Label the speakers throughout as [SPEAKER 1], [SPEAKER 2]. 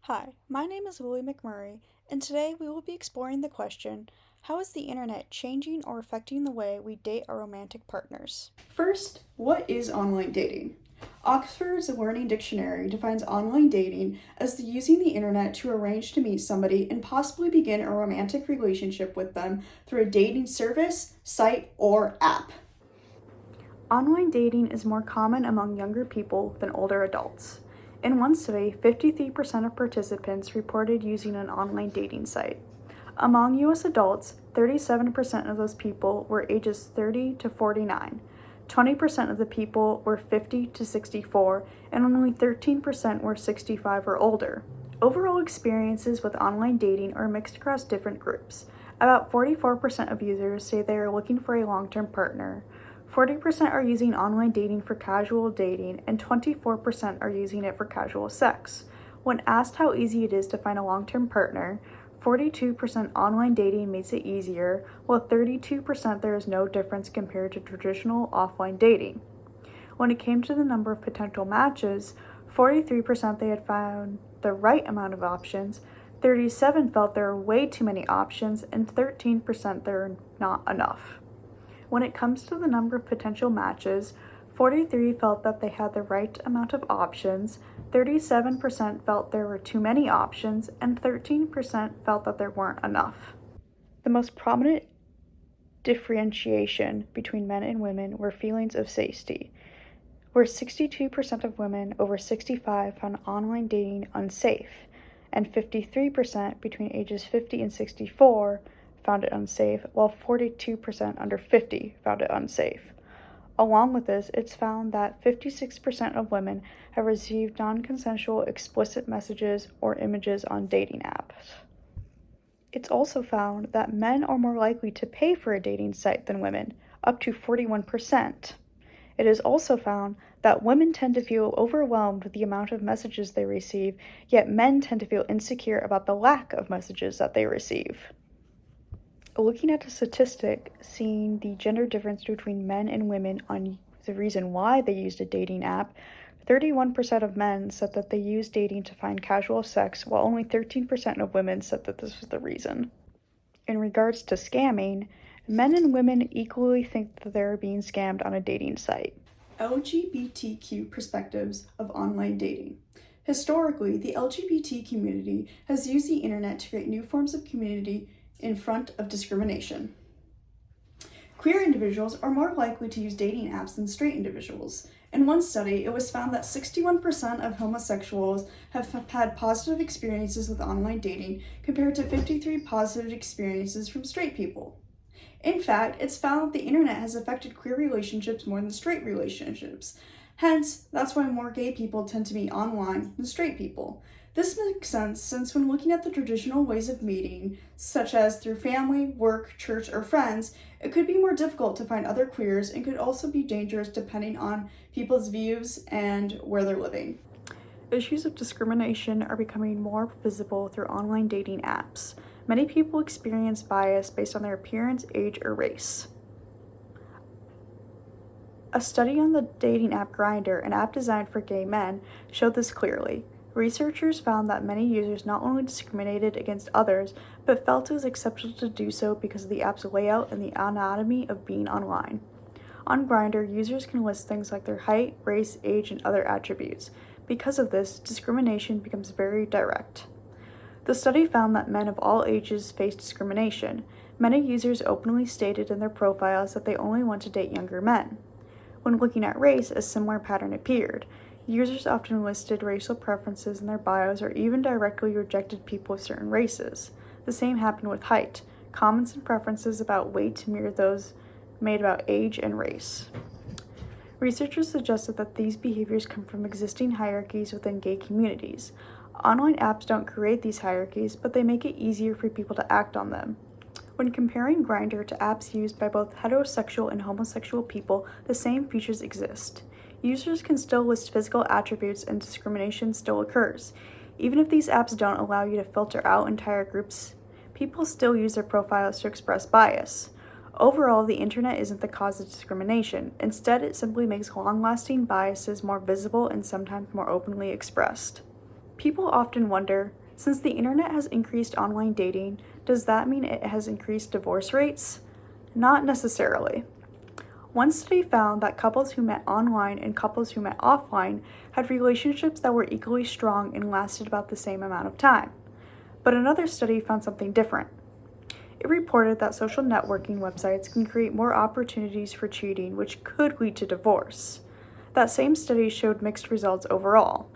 [SPEAKER 1] Hi, my name is Lily McMurray, and today we will be exploring the question, how is the internet changing or affecting the way we date our romantic partners? First, what is online dating? Oxford's Learning Dictionary defines online dating as using the internet to arrange to meet somebody and possibly begin a romantic relationship with them through a dating service, site, or app. Online dating is more common among younger people than older adults. In one study, 53% of participants reported using an online dating site. Among US adults, 37% of those people were ages 30 to 49. 20% of the people were 50 to 64, and only 13% were 65 or older. Overall experiences with online dating are mixed across different groups. About 44% of users say they are looking for a long-term partner. 40% are using online dating for casual dating, and 24% are using it for casual sex. When asked how easy it is to find a long-term partner, 42% online dating makes it easier, while 32% there is no difference compared to traditional offline dating. When it came to the number of potential matches, 43% they had found the right amount of options, 37% felt there were way too many options, and 13% there were not enough. When it comes to the number of potential matches, 43% felt that they had the right amount of options, 37% felt there were too many options, and 13% felt that there weren't enough. The most prominent differentiation between men and women were feelings of safety, where 62% of women over 65 found online dating unsafe, and 53% between ages 50 and 64 found it unsafe, while 42% under 50 found it unsafe. Along with this, it's found that 56% of women have received non-consensual explicit messages or images on dating apps. It's also found that men are more likely to pay for a dating site than women, up to 41%. It is also found that women tend to feel overwhelmed with the amount of messages they receive, yet men tend to feel insecure about the lack of messages that they receive. Looking at a statistic, seeing the gender difference between men and women on the reason why they used a dating app, 31% of men said that they used dating to find casual sex, while only 13% of women said that this was the reason. In regards to scamming, men and women equally think that they're being scammed on a dating site. LGBTQ perspectives of online dating. Historically, the LGBT community has used the internet to create new forms of community in front of discrimination. Queer individuals are more likely to use dating apps than straight individuals. In one study, it was found that 61% of homosexuals have had positive experiences with online dating compared to 53% positive experiences from straight people. In fact, it's found that the internet has affected queer relationships more than straight relationships. Hence, that's why more gay people tend to meet online than straight people. This makes sense since when looking at the traditional ways of meeting, such as through family, work, church, or friends, it could be more difficult to find other queers and could also be dangerous depending on people's views and where they're living. Issues of discrimination are becoming more visible through online dating apps. Many people experience bias based on their appearance, age, or race. A study on the dating app Grindr, an app designed for gay men, showed this clearly. Researchers found that many users not only discriminated against others, but felt it was acceptable to do so because of the app's layout and the anatomy of being online. On Grindr, users can list things like their height, race, age, and other attributes. Because of this, discrimination becomes very direct. The study found that men of all ages face discrimination. Many users openly stated in their profiles that they only want to date younger men. When looking at race, a similar pattern appeared. Users often listed racial preferences in their bios or even directly rejected people of certain races. The same happened with height. Comments and preferences about weight mirrored those made about age and race. Researchers suggested that these behaviors come from existing hierarchies within gay communities. Online apps don't create these hierarchies, but they make it easier for people to act on them. When comparing Grindr to apps used by both heterosexual and homosexual people, the same features exist. Users can still list physical attributes and discrimination still occurs. Even if these apps don't allow you to filter out entire groups, people still use their profiles to express bias. Overall, the internet isn't the cause of discrimination. Instead, it simply makes long-lasting biases more visible and sometimes more openly expressed. People often wonder, since the internet has increased online dating, does that mean it has increased divorce rates? Not necessarily. One study found that couples who met online and couples who met offline had relationships that were equally strong and lasted about the same amount of time. But another study found something different. It reported that social networking websites can create more opportunities for cheating, which could lead to divorce. That same study showed mixed results overall.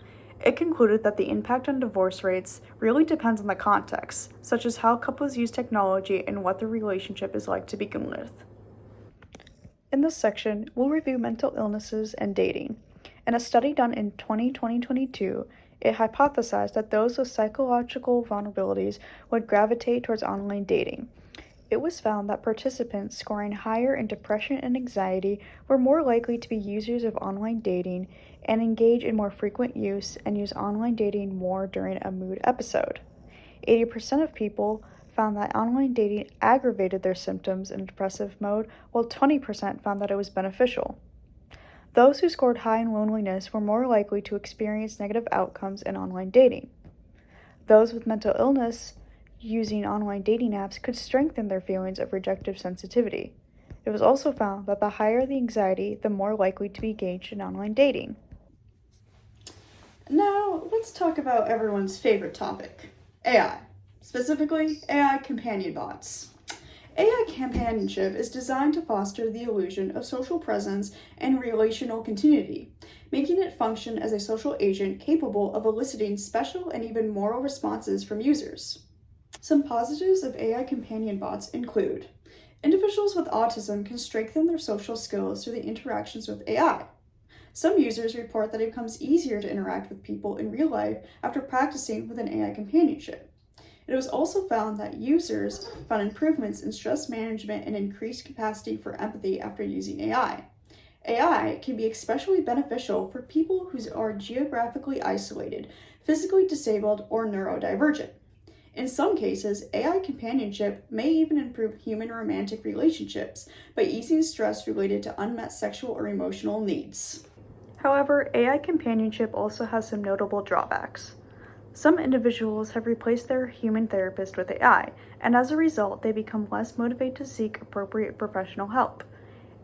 [SPEAKER 1] It concluded that the impact on divorce rates really depends on the context, such as how couples use technology and what the relationship is like to begin with. In this section, we'll review mental illnesses and dating. In a study done in 2022, it hypothesized that those with psychological vulnerabilities would gravitate towards online dating. It was found that participants scoring higher in depression and anxiety were more likely to be users of online dating and engage in more frequent use and use online dating more during a mood episode. 80% of people found that online dating aggravated their symptoms in depressive mode, while 20% found that it was beneficial. Those who scored high in loneliness were more likely to experience negative outcomes in online dating. Those with mental illness using online dating apps could strengthen their feelings of rejective sensitivity. It was also found that the higher the anxiety, the more likely to be engaged in online dating. Now, let's talk about everyone's favorite topic, AI. Specifically, AI companion bots. AI companionship is designed to foster the illusion of social presence and relational continuity, making it function as a social agent capable of eliciting special and even moral responses from users. Some positives of AI companion bots include individuals with autism can strengthen their social skills through the interactions with AI. Some users report that it becomes easier to interact with people in real life after practicing with an AI companionship. It was also found that users found improvements in stress management and increased capacity for empathy after using AI. AI can be especially beneficial for people who are geographically isolated, physically disabled, or neurodivergent. In some cases, AI companionship may even improve human romantic relationships by easing stress related to unmet sexual or emotional needs. However, AI companionship also has some notable drawbacks. Some individuals have replaced their human therapist with AI, and as a result, they become less motivated to seek appropriate professional help.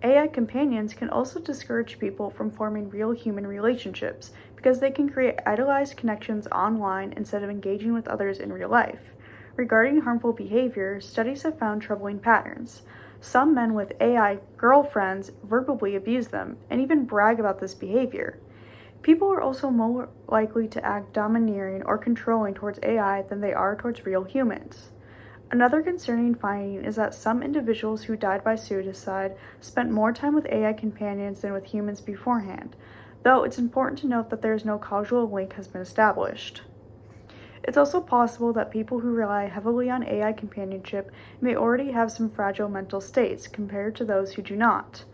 [SPEAKER 1] AI companions can also discourage people from forming real human relationships because they can create idealized connections online instead of engaging with others in real life. Regarding harmful behavior, studies have found troubling patterns. Some men with AI girlfriends verbally abuse them and even brag about this behavior. People are also more likely to act domineering or controlling towards AI than they are towards real humans. Another concerning finding is that some individuals who died by suicide spent more time with AI companions than with humans beforehand, though it's important to note that there is no causal link has been established. It's also possible that people who rely heavily on AI companionship may already have some fragile mental states compared to those who do not.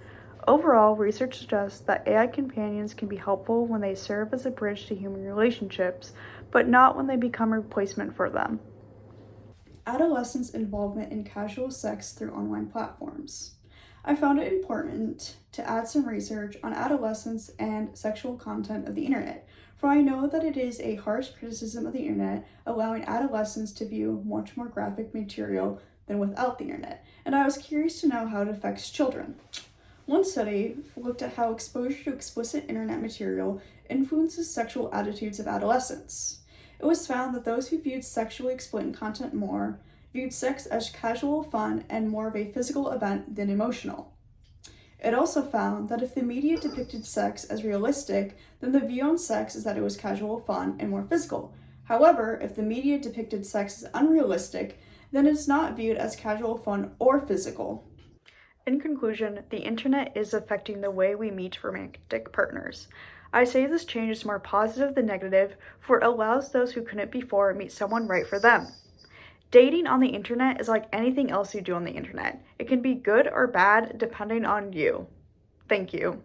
[SPEAKER 1] Overall, research suggests that AI companions can be helpful when they serve as a bridge to human relationships, but not when they become a replacement for them. Adolescents' involvement in casual sex through online platforms. I found it important to add some research on adolescence and sexual content of the internet, for I know that it is a harsh criticism of the internet, allowing adolescents to view much more graphic material than without the internet, and I was curious to know how it affects children. One study looked at how exposure to explicit internet material influences sexual attitudes of adolescents. It was found that those who viewed sexually explicit content more viewed sex as casual fun and more of a physical event than emotional. It also found that if the media depicted sex as realistic, then the view on sex is that it was casual fun and more physical. However, if the media depicted sex as unrealistic, then it is not viewed as casual fun or physical. In conclusion, the internet is affecting the way we meet romantic partners. I say this change is more positive than negative, for it allows those who couldn't before meet someone right for them. Dating on the internet is like anything else you do on the internet. It can be good or bad depending on you. Thank you.